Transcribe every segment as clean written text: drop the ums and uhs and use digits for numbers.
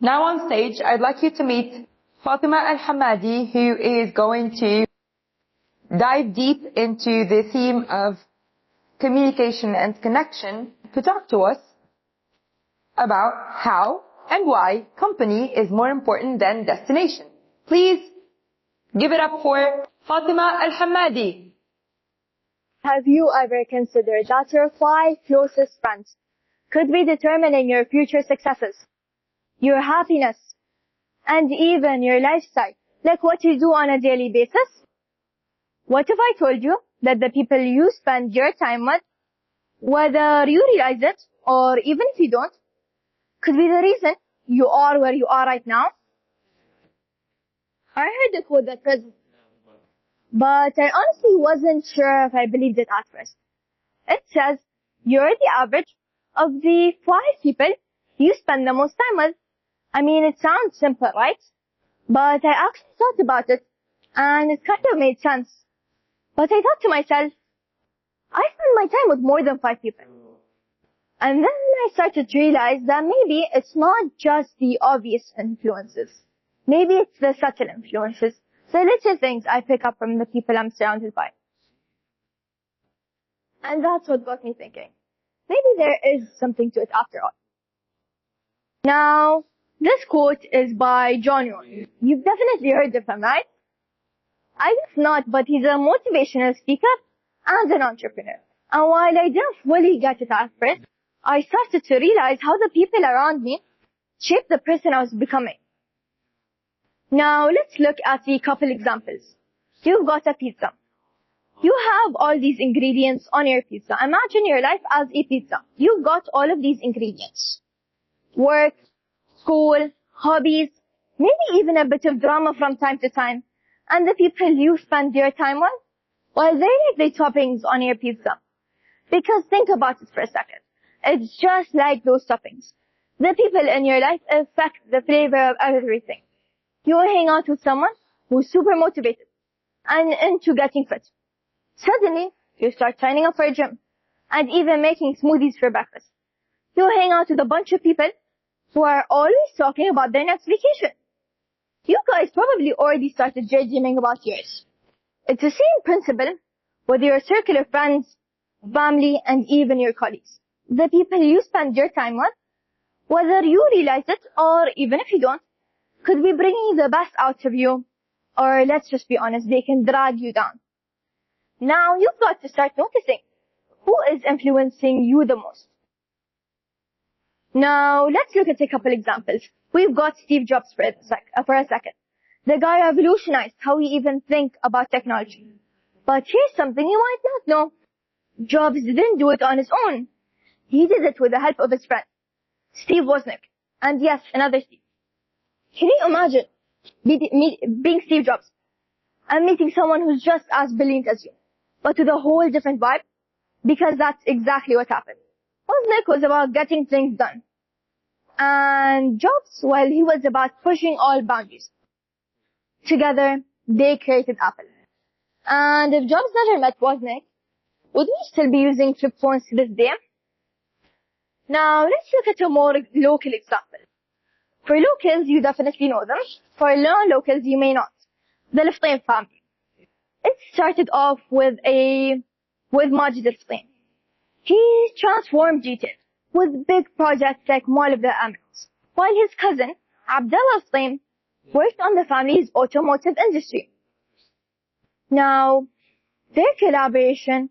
Now on stage, I'd like you to meet Fatima Alhammadi, who is going to dive deep into the theme of communication and connection to talk to us about how and why company is more important than destination. Please give it up for Fatima Alhammadi. Have you ever considered that your 5 closest friends could be determining your future successes, your happiness, and even your lifestyle, like what you do on a daily basis? What if I told you that the people you spend your time with, whether you realize it or even if you don't, could be the reason you are where you are right now? I heard the quote that says, but I honestly wasn't sure if I believed it at first. It says, you're the average of the 5 people you spend the most time with. I mean, it sounds simple, right? But I actually thought about it, and it kind of made sense. But I thought to myself, I spend my time with more than 5 people. And then I started to realize that maybe it's not just the obvious influences. Maybe it's the subtle influences, the little things I pick up from the people I'm surrounded by. And that's what got me thinking. Maybe there is something to it after all. Now, this quote is by John Young. You've definitely heard of him, right? I guess not, but he's a motivational speaker and an entrepreneur. And while I didn't fully get it at first, I started to realize how the people around me shaped the person I was becoming. Now, let's look at a couple examples. You've got a pizza. You have all these ingredients on your pizza. Imagine your life as a pizza. You've got all of these ingredients. Work, school, hobbies, maybe even a bit of drama from time to time. And the people you spend your time with, well, they like the toppings on your pizza. Because think about it for a second. It's just like those toppings. The people in your life affect the flavor of everything. You hang out with someone who's super motivated and into getting fit. Suddenly, you start signing up for a gym and even making smoothies for breakfast. You hang out with a bunch of people who are always talking about their next vacation. You guys probably already started daydreaming about yours. It's the same principle with your circle of friends, family, and even your colleagues. The people you spend your time with, whether you realize it or even if you don't, could be bringing the best out of you, or let's just be honest, they can drag you down. Now you've got to start noticing who is influencing you the most. Now let's look at a couple examples. We've got Steve Jobs for a second. The guy revolutionized how we even think about technology. But here's something you might not know. Jobs didn't do it on his own. He did it with the help of his friend, Steve Wozniak. And yes, another Steve. Can you imagine being Steve Jobs and meeting someone who's just as brilliant as you, but with a whole different vibe? Because that's exactly what happened. Wozniak was about getting things done. And Jobs, well, he was about pushing all boundaries. Together, they created Apple. And if Jobs never met Wozniak, would we still be using flip phones to this day? Now, let's look at a more local example. For locals, you definitely know them. For non-locals, you may not. The Liftain family. It started off with Majid Liftain. He transformed retail with big projects like Mall of the Emirates, while his cousin, Abdullah Liftain, worked on the family's automotive industry. Now, their collaboration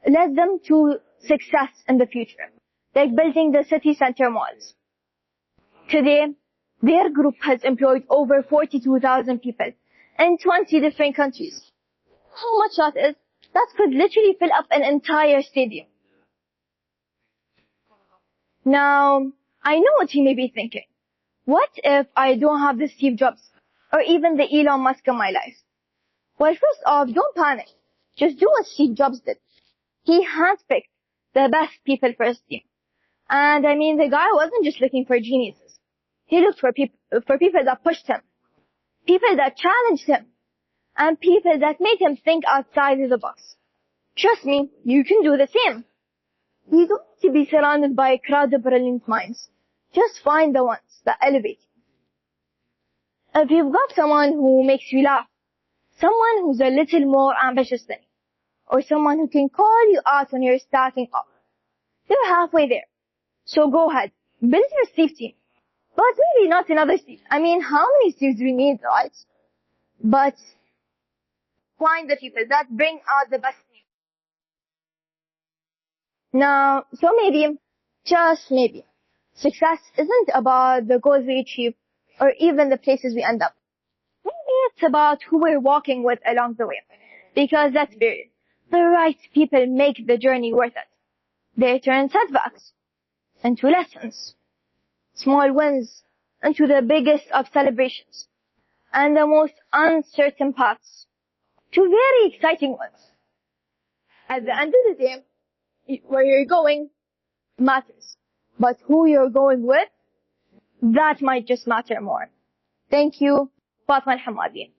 led them to success in the future, like building the city center malls. Today, their group has employed over 42,000 people in 20 different countries. How much that is? That could literally fill up an entire stadium. Now, I know what you may be thinking. What if I don't have the Steve Jobs or even the Elon Musk in my life? Well, first off, don't panic. Just do what Steve Jobs did. He handpicked the best people for his team. And I mean, the guy wasn't just looking for geniuses. He looked for people that pushed him, people that challenged him, and people that made him think outside of the box. Trust me, you can do the same. You don't need to be surrounded by a crowd of brilliant minds. Just find the ones that elevate you. If you've got someone who makes you laugh, someone who's a little more ambitious than you, or someone who can call you out when you're stacking up, you're halfway there. So go ahead, build your Steve team. But maybe not another Steve. I mean, how many Steves do we need, right? But find the people that bring out the best in you. Now, so maybe, just maybe, success isn't about the goals we achieve or even the places we end up. Maybe it's about who we're walking with along the way. Because let's be real, the right people make the journey worth it. They turn setbacks into lessons, small wins into the biggest of celebrations, and the most uncertain paths to very exciting ones. At the end of the day, where you're going matters, but who you're going with, that might just matter more. Thank you, Fatima Alhammadi.